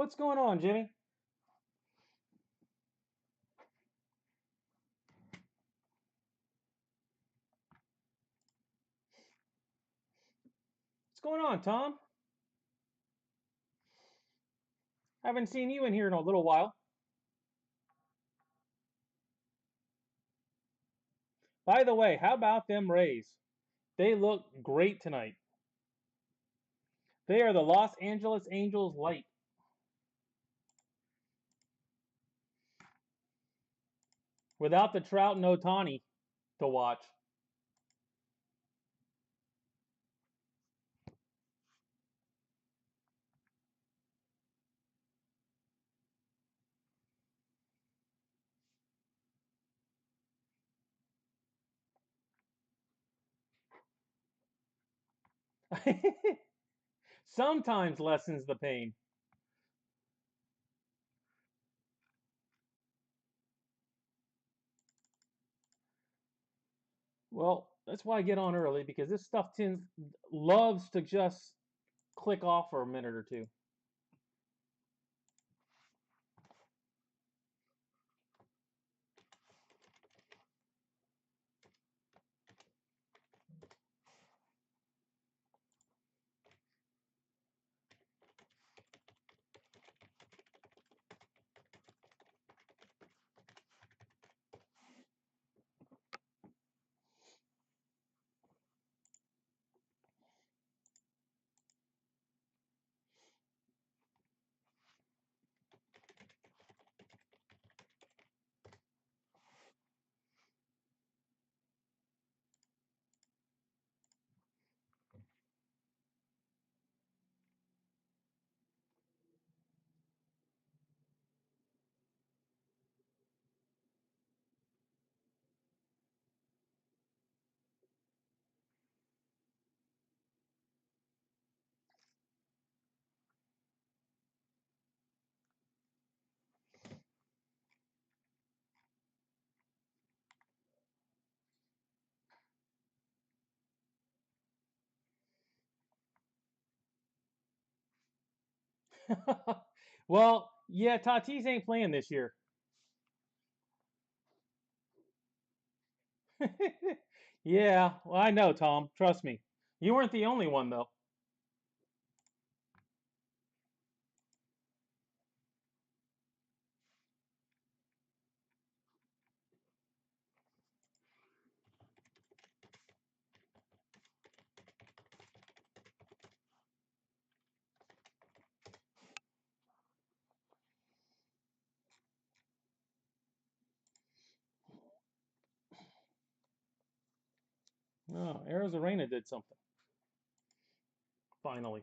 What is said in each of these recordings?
What's going on, Jimmy? What's going on, Tom? Haven't seen you in here in a little while. By the way, how about them Rays? They look great tonight. They are the Los Angeles Angels light. Without the Trout and Ohtani to watch. Sometimes lessens the pain. Well, that's why I get on early because this stuff loves to just click off for a minute or two. Well, yeah, Tatis ain't playing this year. Yeah, well, I know, Tom. Trust me. You weren't the only one, though. No, Arizarena did something. Finally.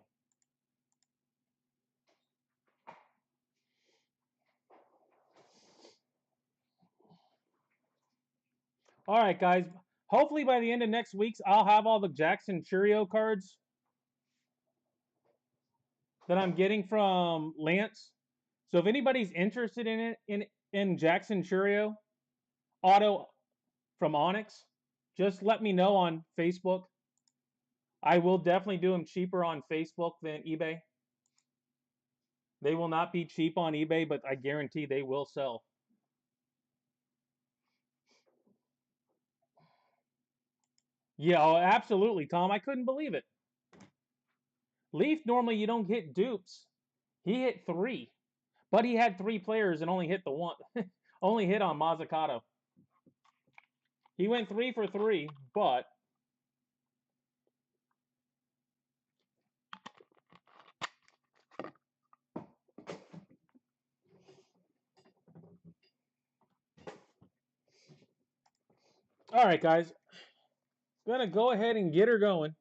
All right, guys. Hopefully by the end of next week's, I'll have all the Jackson Churio cards that I'm getting from Lance. So if anybody's interested in it in Jackson Churio auto from Onyx, just let me know on Facebook. I will definitely do them cheaper on Facebook than eBay. They will not be cheap on eBay, but I guarantee they will sell. Yeah, oh, absolutely, Tom. I couldn't believe it. Leaf, normally you don't hit dupes. He hit three, but he had three players and only hit the one. Only hit on Mazzucato. He went 3 for 3, but all right, guys. Gonna go ahead and get her going.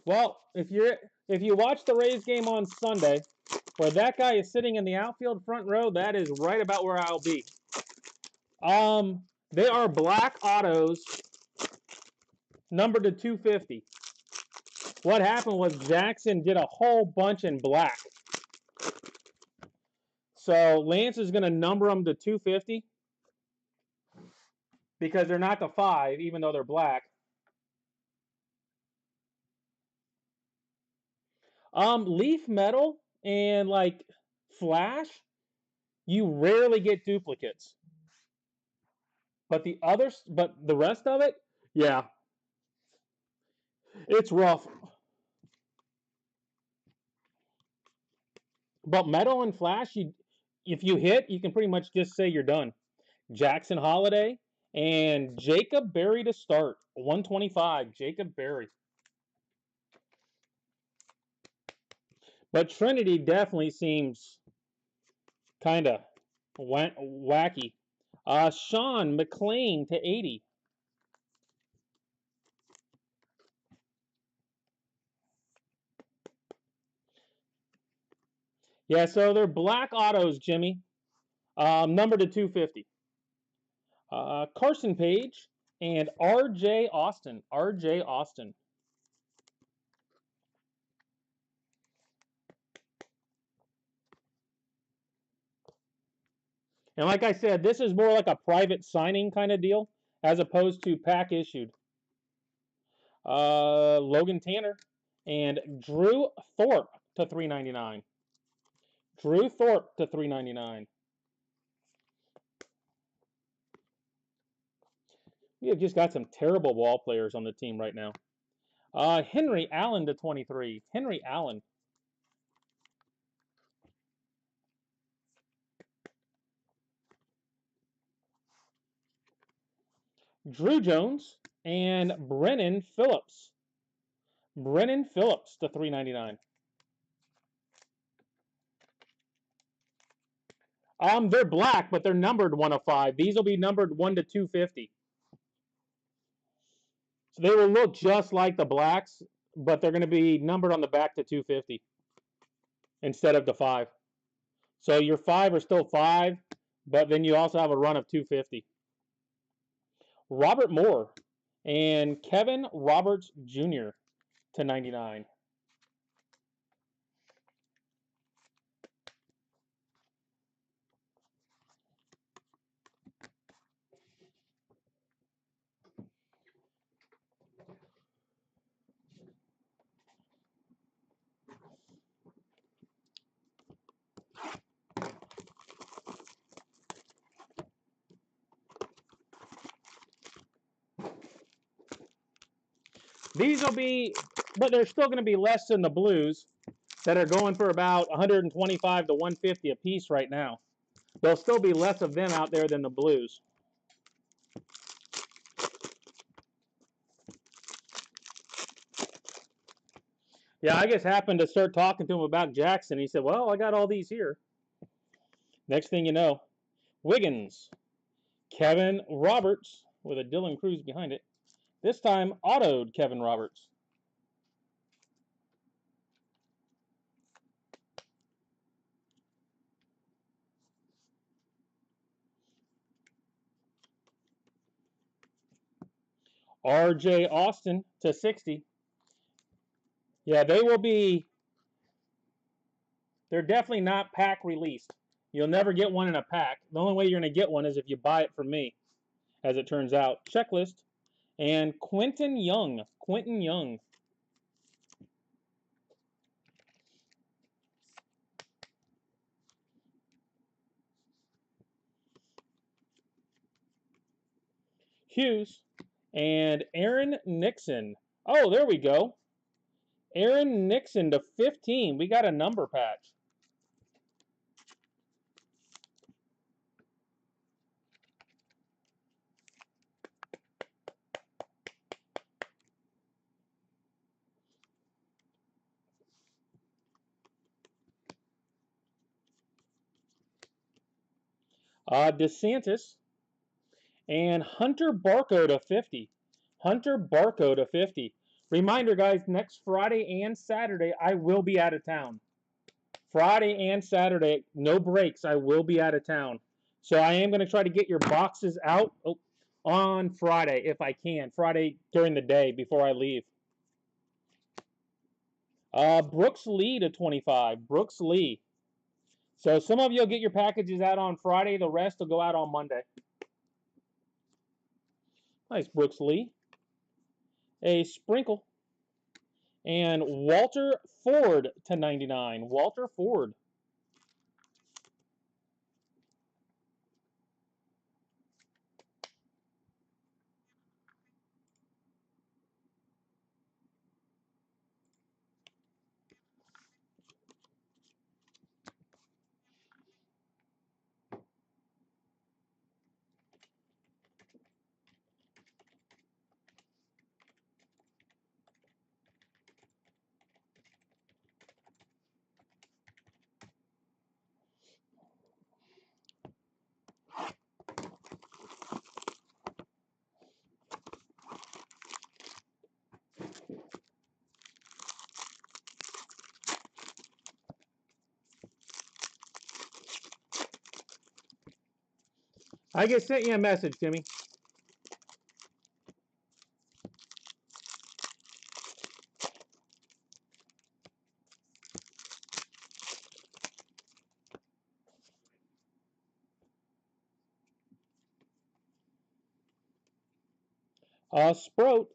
Well, if you watch the Rays game on Sunday, where that guy is sitting in the outfield front row, that is right about where I'll be. They are black autos, numbered to 250. What happened was Jackson did a whole bunch in black. So Lance is going to number them to 250. because they're not the 5, even though they're black. Leaf metal and like flash, you rarely get duplicates. But the rest of it, yeah, it's rough. But metal and flash, if you hit, you can pretty much just say you're done. Jackson Holiday and Jacob Berry to start. 125, Jacob Berry. But Trinity definitely seems kind of wacky. Sean McLean to 80. Yeah, so they're black autos, Jimmy. Number to 250. Carson Page and R.J. Austin. R.J. Austin. And like I said, this is more like a private signing kind of deal as opposed to pack issued. Logan Tanner and Drew Thorpe to 399. Drew Thorpe to 399. We have just got some terrible ball players on the team right now. Henry Allen to 23. Henry Allen. Drew Jones and Brennan Phillips. Brennan Phillips to 399. They're black, but they're numbered 1 of 5. These will be numbered 1 to 250. So they will look just like the blacks, but they're going to be numbered on the back to 250 instead of the 5. So your 5 are still 5, but then you also have a run of 250. Robert Moore and Kevin Roberts Jr. to 99. These will be, but they're still going to be less than the blues that are going for about 125 to 150 a piece right now. There'll still be less of them out there than the blues. Yeah, I just happened to start talking to him about Jackson. He said, well, I got all these here. Next thing you know, Wiggins, Kevin Roberts with a Dylan Cruz behind it. This time, autoed Kevin Roberts. R.J. Austin to 60. Yeah, they will be. They're definitely not pack released. You'll never get one in a pack. The only way you're going to get one is if you buy it from me, as it turns out. Checklist. And Quentin Young. Quentin Young. Hughes. And Aaron Nixon. Oh, there we go. Aaron Nixon to 15. We got a number patch. DeSantis. And Hunter Barco to 50. Hunter Barco to 50. Reminder, guys, next Friday and Saturday, I will be out of town. Friday and Saturday, no breaks. I will be out of town. So I am going to try to get your boxes out on Friday if I can. Friday during the day before I leave. Brooks Lee to 25. Brooks Lee. So some of you will get your packages out on Friday. The rest will go out on Monday. Nice Brooks Lee. A sprinkle. And Walter Ford to 99. Walter Ford. I just sent you a message, Timmy. Sproat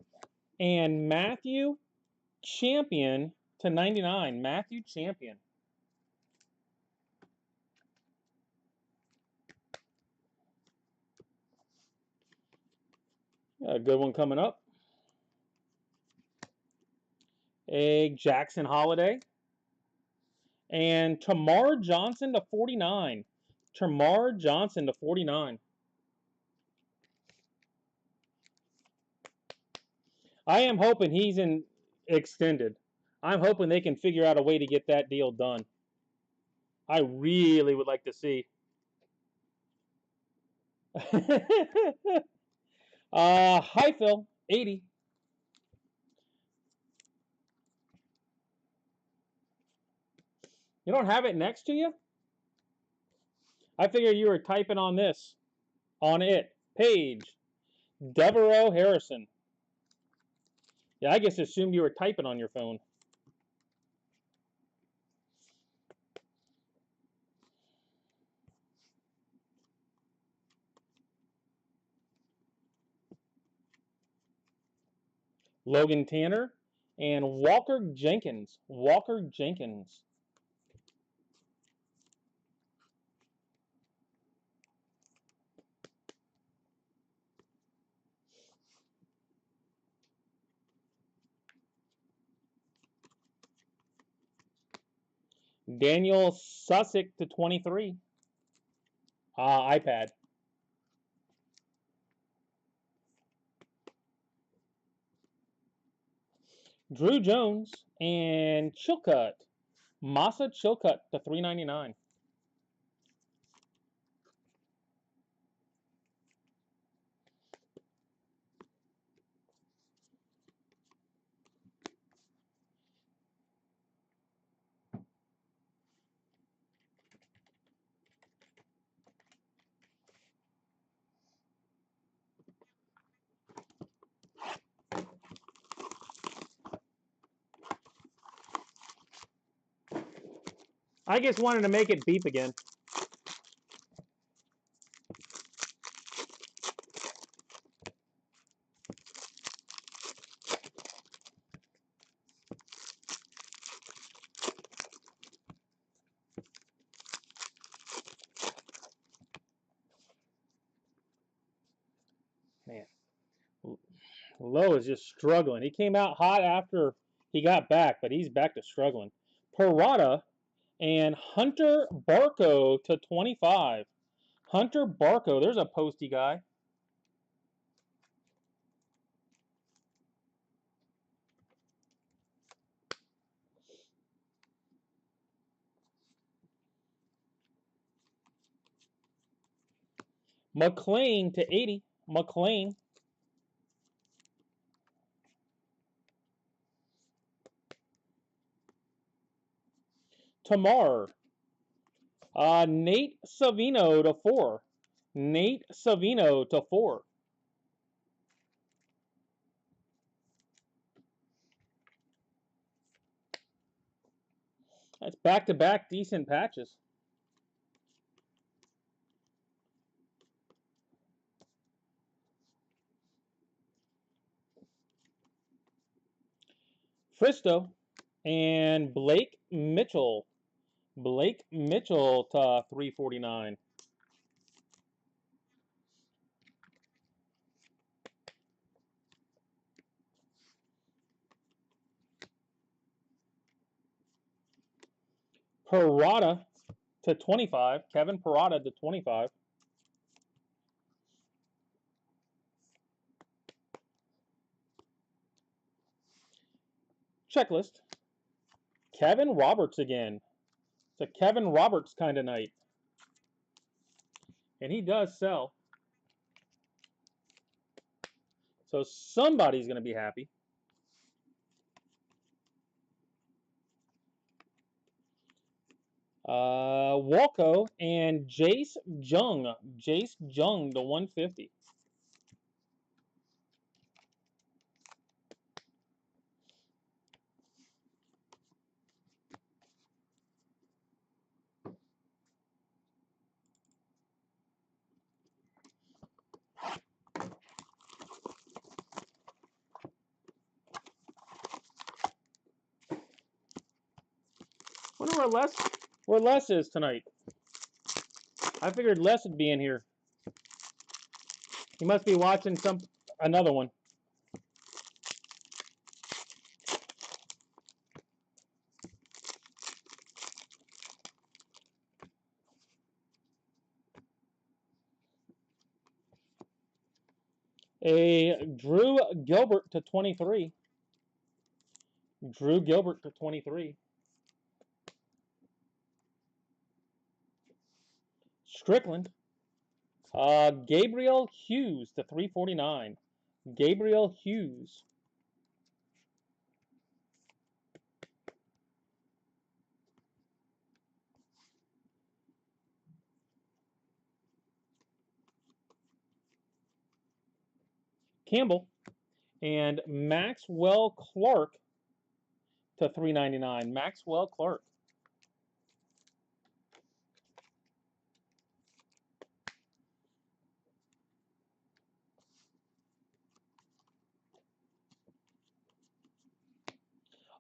and Matthew Champion to 99. Matthew Champion. A good one coming up. A Jackson Holiday. And Tamar Johnson to 49. Tamar Johnson to 49. I am hoping he's in extended. I'm hoping they can figure out a way to get that deal done. I really would like to see. Hi, Phil. 80. You don't have it next to you? I figure you were typing on this. On it. Page. Devereaux Harrison. Yeah, I just assumed you were typing on your phone. Logan Tanner and Walker Jenkins. Walker Jenkins. Daniel Susick to 23. iPad. Drew Jones and Chilcutt. Masa Chilcutt to 399. I just wanted to make it beep again. Man, Lowe is just struggling. He came out hot after he got back, but he's back to struggling. Parada and Hunter Barco to 25. Hunter Barco, there's a posty guy. McLean to 80. McLean. Tamar. Nate Savino to 4. Nate Savino to 4. That's back-to-back decent patches. Fristo and Blake Mitchell. Blake Mitchell to 349. Parada to 25. Kevin Parada to 25. Checklist. Kevin Roberts again. It's a Kevin Roberts kind of night. And he does sell. So somebody's going to be happy. Walco and Jace Jung. Jace Jung to 150. Wonder where Les is tonight. I figured Les would be in here. He must be watching another one. A Drew Gilbert to 23. Drew Gilbert to 23. Strickland. Gabriel Hughes to 349. Gabriel Hughes. Campbell. And Maxwell Clark to 399. Maxwell Clark.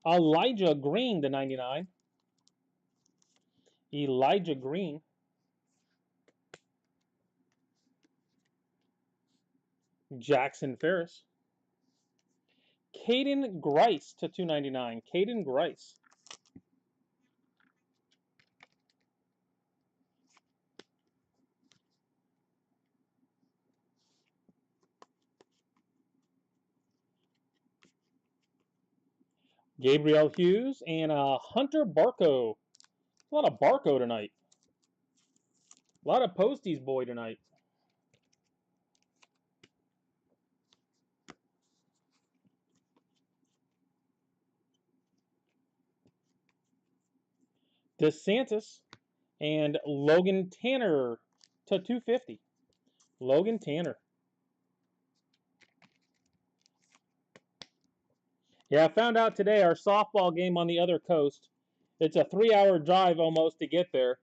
Elijah Green to 99. Elijah Green. Jackson Ferris. Caden Grice to 299. Caden Grice. Gabriel Hughes and Hunter Barco. A lot of Barco tonight. A lot of Posties boy tonight. DeSantis and Logan Tanner to 250. Logan Tanner. Yeah, I found out today our softball game on the other coast. It's a 3-hour drive almost to get there.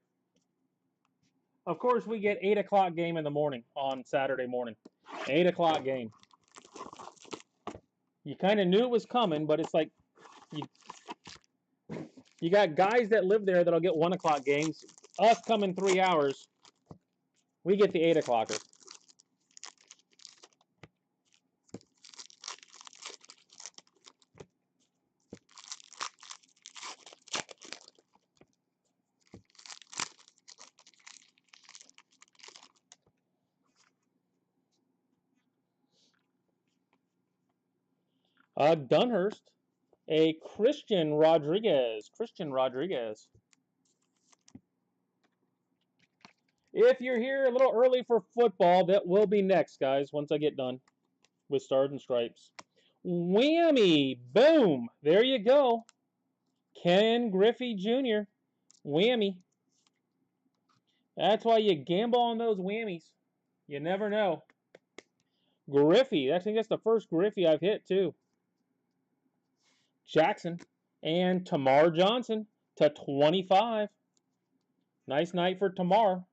Of course, we get 8 o'clock game in the morning on Saturday morning. 8 o'clock game. You kind of knew it was coming, but it's like you got guys that live there that'll get 1 o'clock games. Us coming 3 hours, we get the 8 o'clocker. Dunhurst, a Christian Rodriguez. Christian Rodriguez. If you're here a little early for football, that will be next, guys, once I get done with Stars and Stripes. Whammy! Boom! There you go. Ken Griffey Jr. Whammy. That's why you gamble on those whammies. You never know. Griffey. I think that's the first Griffey I've hit, too. Jackson. And Tamar Johnson to 25. Nice night for Tamar.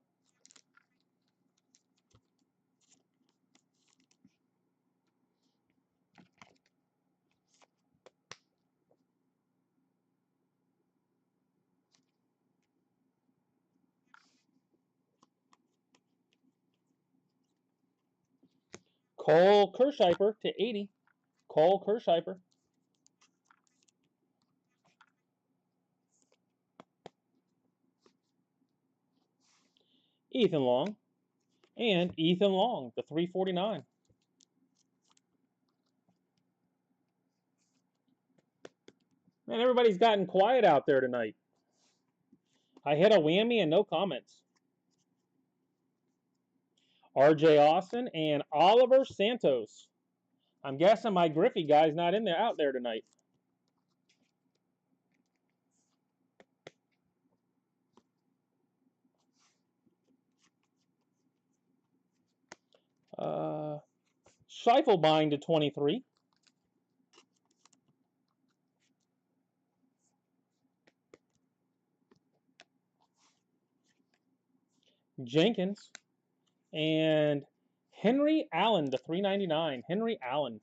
Cole Kirscheiper to 80. Cole Kirscheiper. Ethan Long. And Ethan Long, the 349. Man, everybody's gotten quiet out there tonight. I hit a whammy and no comments. RJ Austin and Oliver Santos. I'm guessing my Griffey guy's not in there out there tonight. Schiefelbein to 23. Jenkins and Henry Allen to 399. Henry Allen.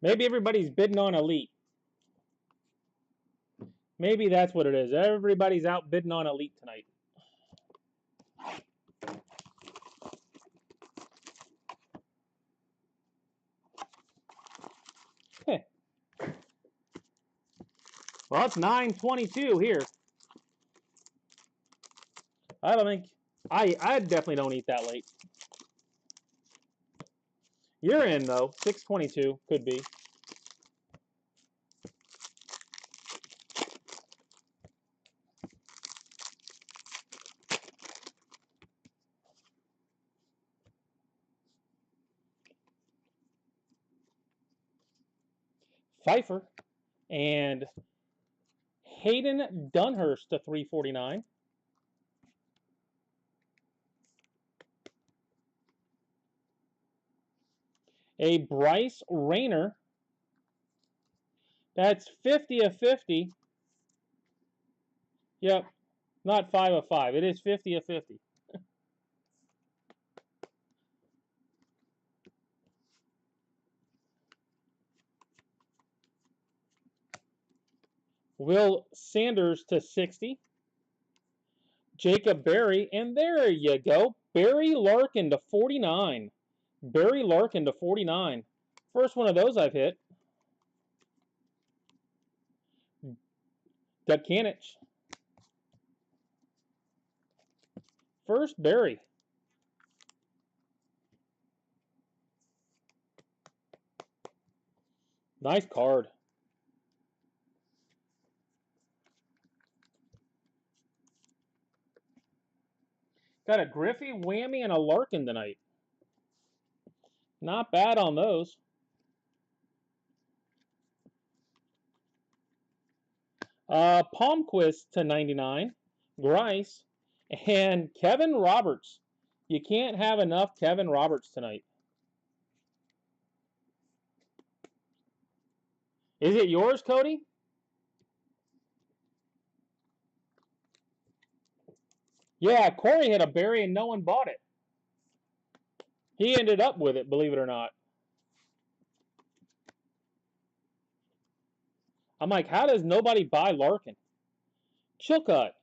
Maybe everybody's bidding on Elite. Maybe that's what it is. Everybody's out bidding on Elite tonight. Well, it's 9:22 here. I don't think I definitely don't eat that late. You're in though. 6:22 could be. Pfeiffer and Hayden Dunhurst to 349. A Bryce Rayner. That's 50 of 50. Yep. Not 5 of 5. It is 50 of 50. Will Sanders to 60. Jacob Berry. And there you go. Barry Larkin to 49. Barry Larkin to 49. First one of those I've hit. Doug Kanich. First Barry. Nice card. Got a Griffey, Whammy, and a Larkin tonight. Not bad on those. Palmquist to 99. Grice. And Kevin Roberts. You can't have enough Kevin Roberts tonight. Is it yours, Cody? Yeah, Corey had a Barry and no one bought it. He ended up with it, believe it or not. I'm like, how does nobody buy Larkin? Chilcutt.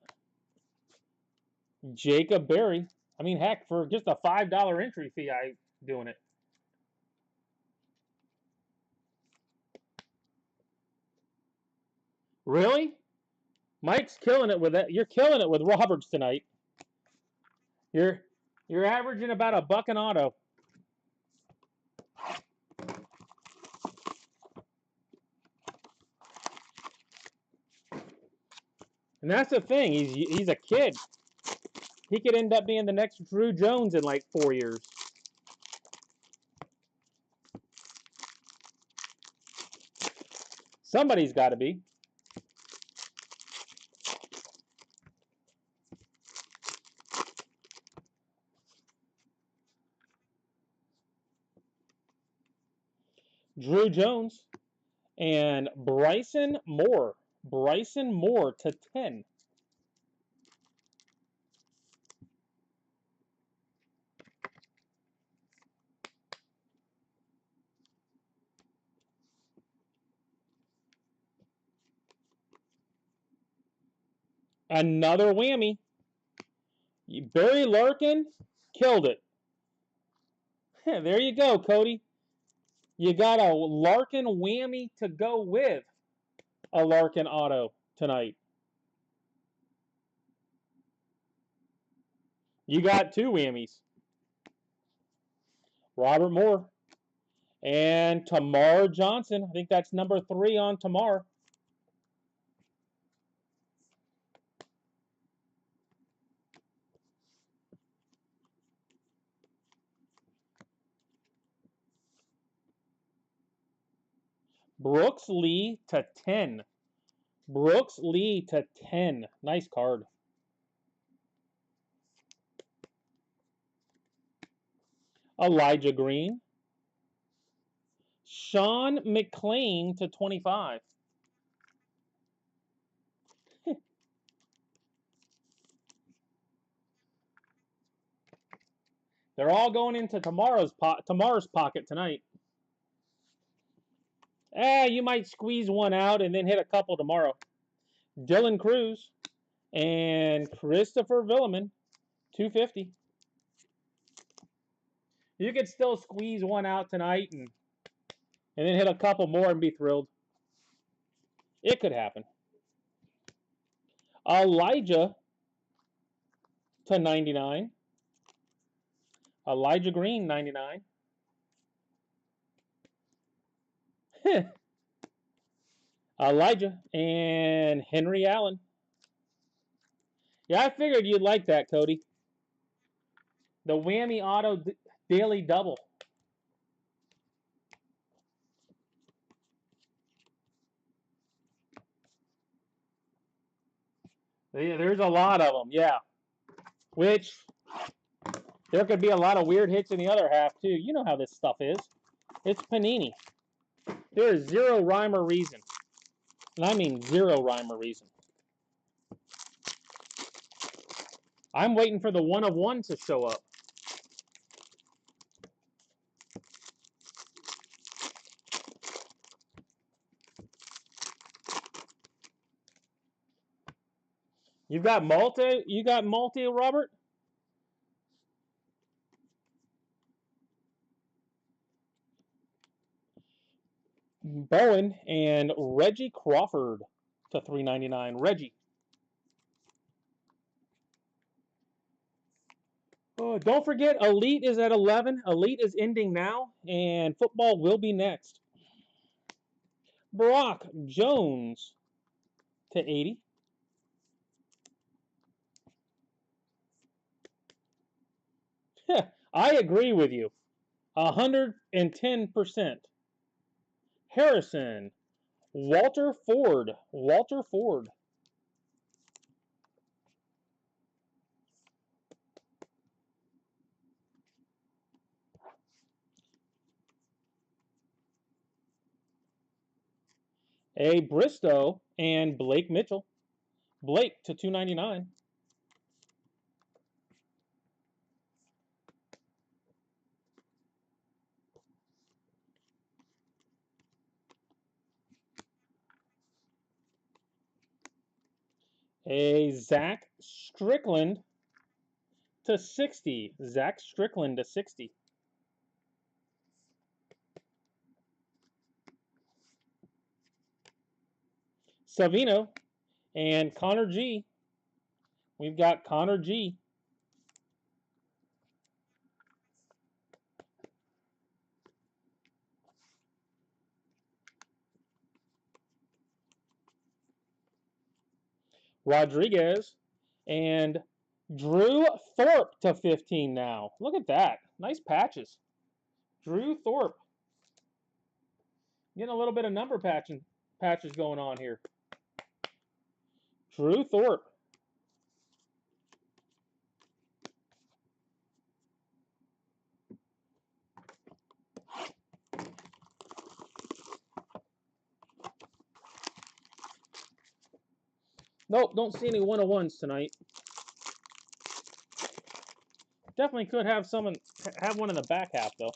Jacob Berry. I mean, heck, for just a $5 entry fee, I'm doing it. Really? Mike's killing it with that. You're killing it with Roberts tonight. You're averaging about $1 an auto. And that's the thing. He's a kid. He could end up being the next Drew Jones in like 4 years. Somebody's got to be. Drew Jones and Bryson Moore. Bryson Moore to 10. Another whammy. Barry Larkin killed it. There you go, Cody. You got a Larkin whammy to go with a Larkin auto tonight. You got two whammies. Robert Moore and Tamar Johnson. I think that's number 3 on Tamar. Brooks Lee to 10. Brooks Lee to 10. Nice card. Elijah Green. Sean McClain to 25. They're all going into Tamar's pocket tonight. You might squeeze one out and then hit a couple tomorrow. Dylan Cruz and Christopher Villeman, 250. You could still squeeze one out tonight and then hit a couple more and be thrilled. It could happen. Elijah to 99. Elijah Green, 99. Elijah and Henry Allen. Yeah, I figured you'd like that, Cody. The whammy auto daily double. There's a lot of them, yeah. Which, there could be a lot of weird hits in the other half, too. You know how this stuff is. It's Panini. There is zero rhyme or reason. And I mean zero rhyme or reason. I'm waiting for the 1 of 1 to show up. You got multi, Robert? Bowen and Reggie Crawford to 399. Reggie. Oh, don't forget, Elite is at 11. Elite is ending now, and football will be next. Brock Jones to 80. I agree with you. 110%. Harrison. Walter Ford. Walter Ford. A Bristow and Blake Mitchell. Blake to 299. A Zach Strickland to 60. Zach Strickland to 60. Savino and Connor G. We've got Connor G. Rodriguez and Drew Thorpe to 15 now. Look at that. Nice patches. Drew Thorpe. Getting a little bit of number patches going on here. Drew Thorpe. Nope, don't see any 1 of 1s tonight. Definitely could have one in the back half, though.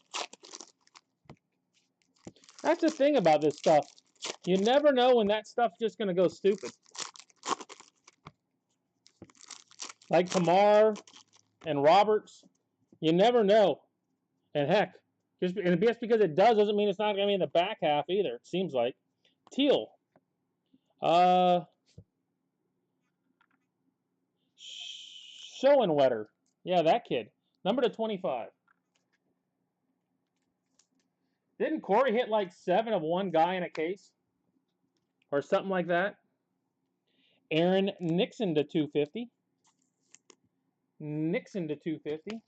That's the thing about this stuff. You never know when that stuff's just going to go stupid. Like Tamar and Roberts, you never know. And heck, just because it doesn't mean it's not going to be in the back half either. It seems like Teal. Schoenwetter. Yeah, that kid. Number to 25. Didn't Corey hit like 7 of one guy in a case? Or something like that? Aaron Nixon to 250. Nixon to 250.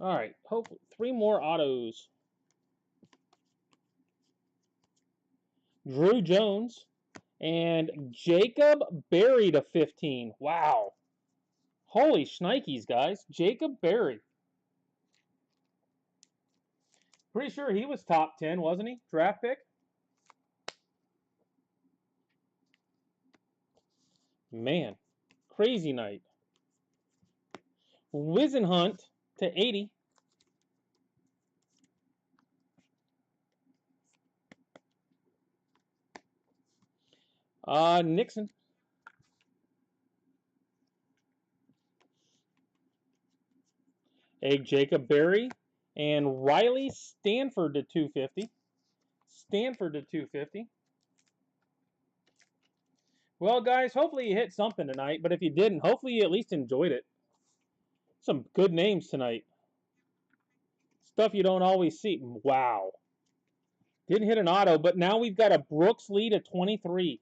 All right, hopefully 3 more autos. Drew Jones and Jacob Berry to 15. Wow. Holy shnikes, guys. Jacob Berry. Pretty sure he was top 10, wasn't he? Draft pick? Man, crazy night. Wizenhunt to 80. Nixon. A Jacob Berry and Riley Stanford to 250. Stanford to 250. Well, guys, hopefully you hit something tonight, but if you didn't, hopefully you at least enjoyed it. Some good names tonight. Stuff you don't always see. Wow. Didn't hit an auto, but now we've got a Brooks Lee to 23.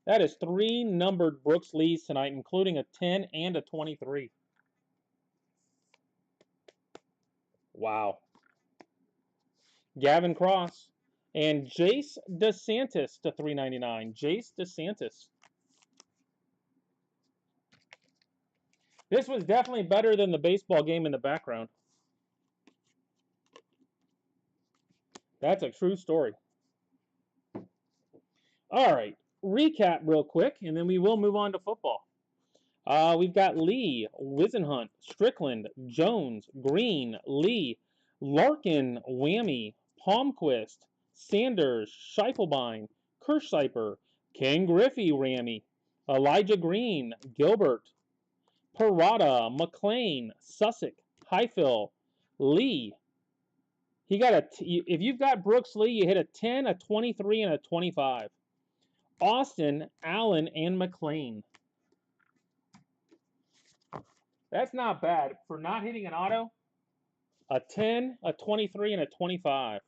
That is 3 numbered Brooks Lees tonight, including a 10 and a 23. Wow. Gavin Cross and Jace DeSantis to 399. Jace DeSantis. This was definitely better than the baseball game in the background. That's a true story. All right, recap real quick, and then we will move on to football. We've got Lee, Wizenhunt, Strickland, Jones, Green, Lee, Larkin, Whammy, Palmquist, Sanders, Scheifelebein, Kirschseiper, Ken Griffey, Rammy, Elijah Green, Gilbert, Parada, McLean, Sussex, Highfill, Lee. He got if you've got Brooks Lee, you hit a 10, a 23, and a 25. Austin, Allen, and McLean. That's not bad. For not hitting an auto, a 10, a 23, and a 25.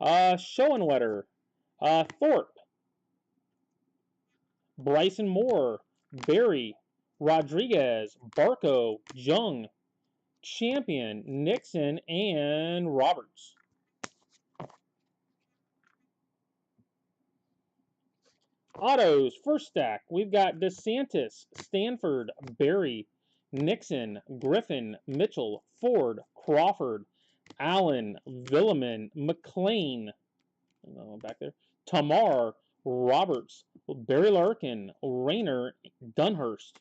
Schoenwetter, Thorpe, Bryson Moore, Berry, Rodriguez, Barco, Jung, Champion, Nixon, and Roberts. Autos, first stack, we've got DeSantis, Stanford, Berry, Nixon, Griffin, Mitchell, Ford, Crawford, Allen, Villeman, McLean, back there, Tamar, Roberts, Barry Larkin, Rayner, Dunhurst.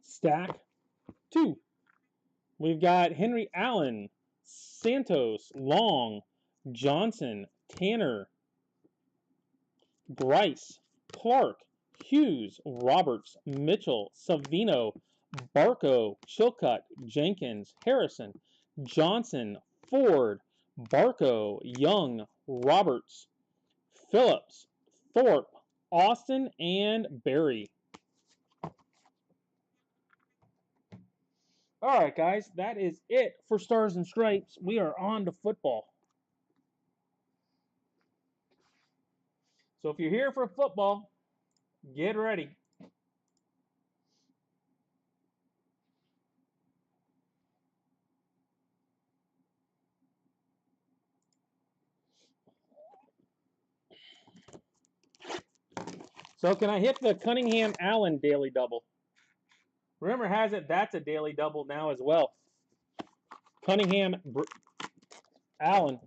Stack 2. We've got Henry Allen, Santos, Long, Johnson, Tanner, Bryce, Clark, Hughes, Roberts, Mitchell, Savino, Barco, Chilcutt, Jenkins, Harrison, Johnson, Ford, Barco, Young, Roberts, Phillips, Thorpe, Austin, and Berry. All right, guys, that is it for Stars and Stripes. We are on to football. So if you're here for football, get ready. So can I hit the Cunningham Allen daily double? Rumor has it that's a daily double now as well. Cunningham Allen.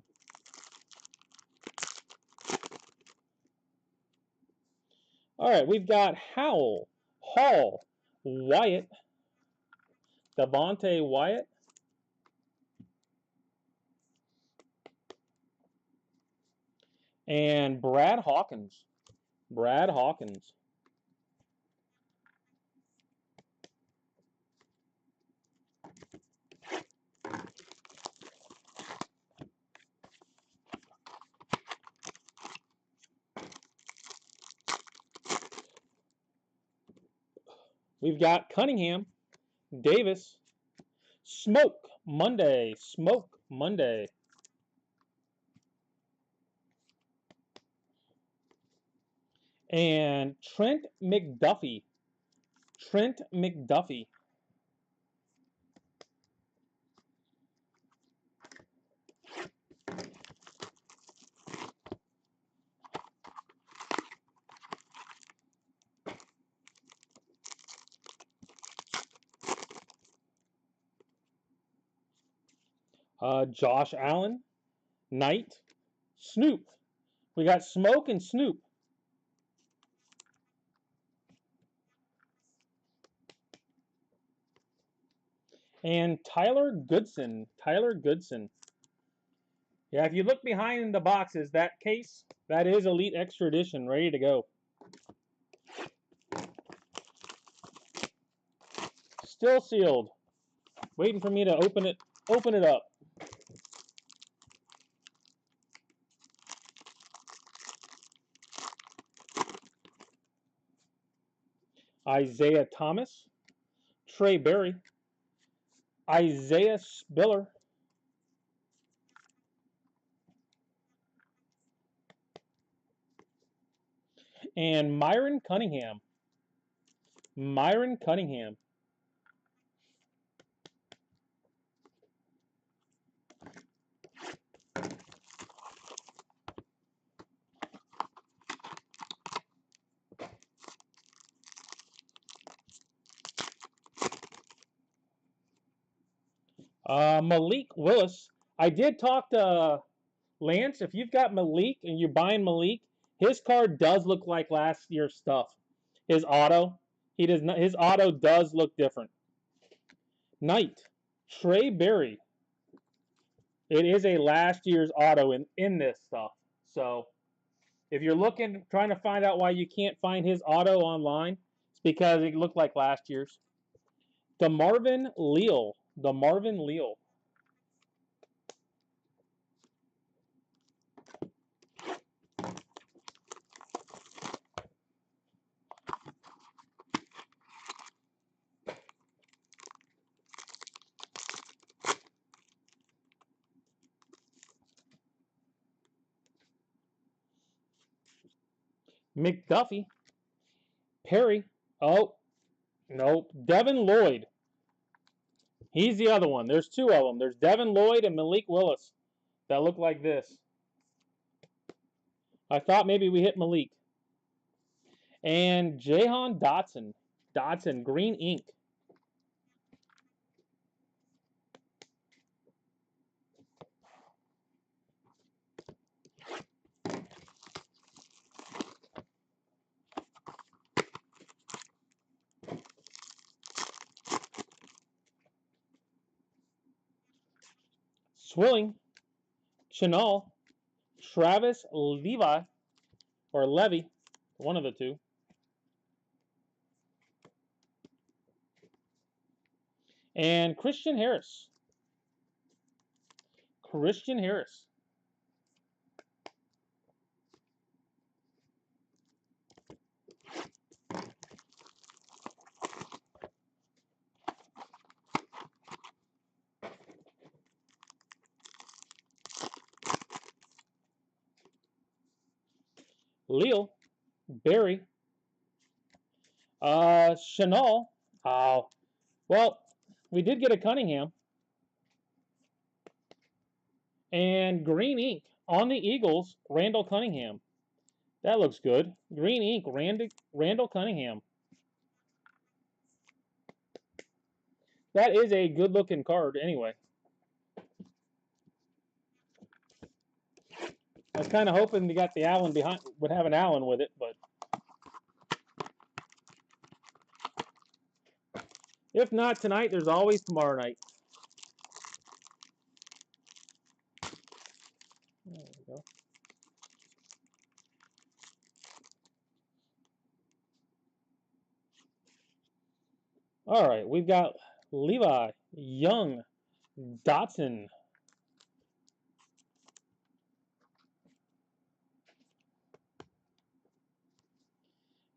All right, we've got Howell, Hall, Wyatt, Devontae Wyatt, And Brad Hawkins. Brad Hawkins. We've got Cunningham, Davis, Smoke Monday, Smoke Monday. And Trent McDuffie. Trent McDuffie. Josh Allen, Knight, Snoop. We got Smoke and Snoop. And Tyler Goodson. Tyler Goodson. Yeah, if you look behind the boxes, that case, that is Elite Extra Edition, ready to go. Still sealed. Waiting for me to open it up. Isaiah Thomas, Trey Berry, Isaiah Spiller, and Myron Cunningham. Myron Cunningham. Malik Willis. I did talk to Lance. If you've got Malik and you're buying Malik, his card does look like last year's stuff. His auto, he does not. His auto does look different. Knight, Trey Berry. It is a last year's auto in this stuff. So if you're trying to find out why you can't find his auto online, it's because it looked like last year's. DeMarvin Leal. DeMarvin Leal. McDuffie. Perry. Oh, no. Devin Lloyd. He's the other one. There's two of them. There's Devin Lloyd and Malik Willis that look like this. I thought maybe we hit Malik. And Jahan Dotson. Dotson, green ink. Swilling, Chenal, Travis Levi, or Levy, one of the two. And Christian Harris. Christian Harris. Leal, Barry, Chenal. Oh, well, we did get a Cunningham. And green ink on the Eagles, Randall Cunningham. That looks good. Green ink, Randall Cunningham. That is a good-looking card anyway. I was kind of hoping we got the Allen behind, would have an Allen with it, but if not tonight, there's always tomorrow night. There we go. All right, we've got Levi, Young, Dotson,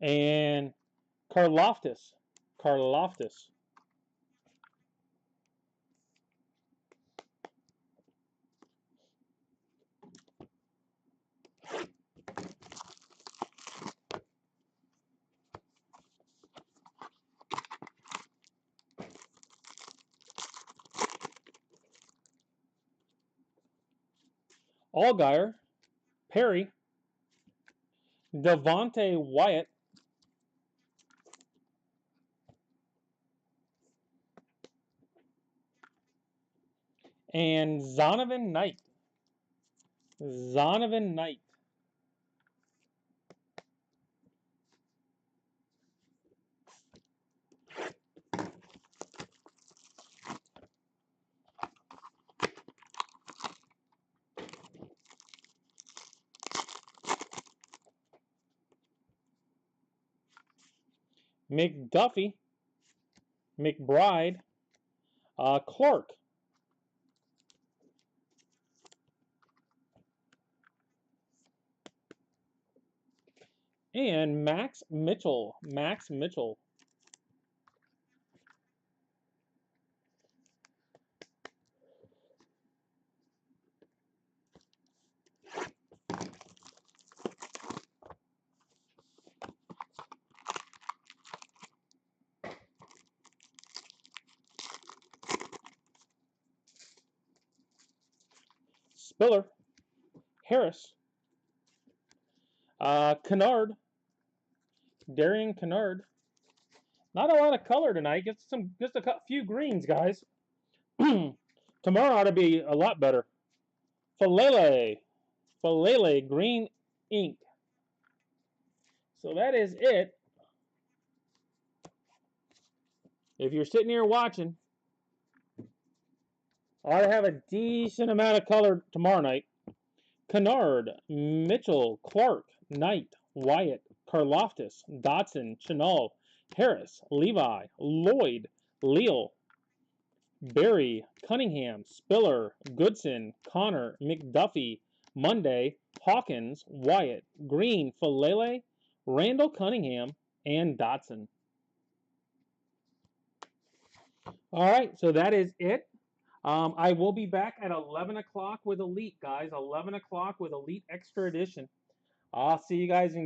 and Karlaftis. Karlaftis. Allgaier, Perry, Devontae Wyatt, and Zonovan Knight. Zonovan Knight. McDuffie, McBride, Clark, and Max Mitchell. Max Mitchell. Spiller, Harris, Kennard, Darian Kennard. Not a lot of color tonight. Just a few greens, guys. Tomorrow ought to be a lot better. Falele, green ink. So that is it. If you're sitting here watching, I ought to have a decent amount of color tomorrow night. Kennard, Mitchell, Clark, Knight, Wyatt, Karlaftis, Dotson, Chenal, Harris, Levi, Lloyd, Leal, Berry, Cunningham, Spiller, Goodson, Connor, McDuffie, Monday, Hawkins, Wyatt, Green, Falele, Randall Cunningham, and Dotson. All right, so that is it. I will be back at 11 o'clock with Elite, guys. 11 o'clock with Elite Extra Edition. I'll see you guys in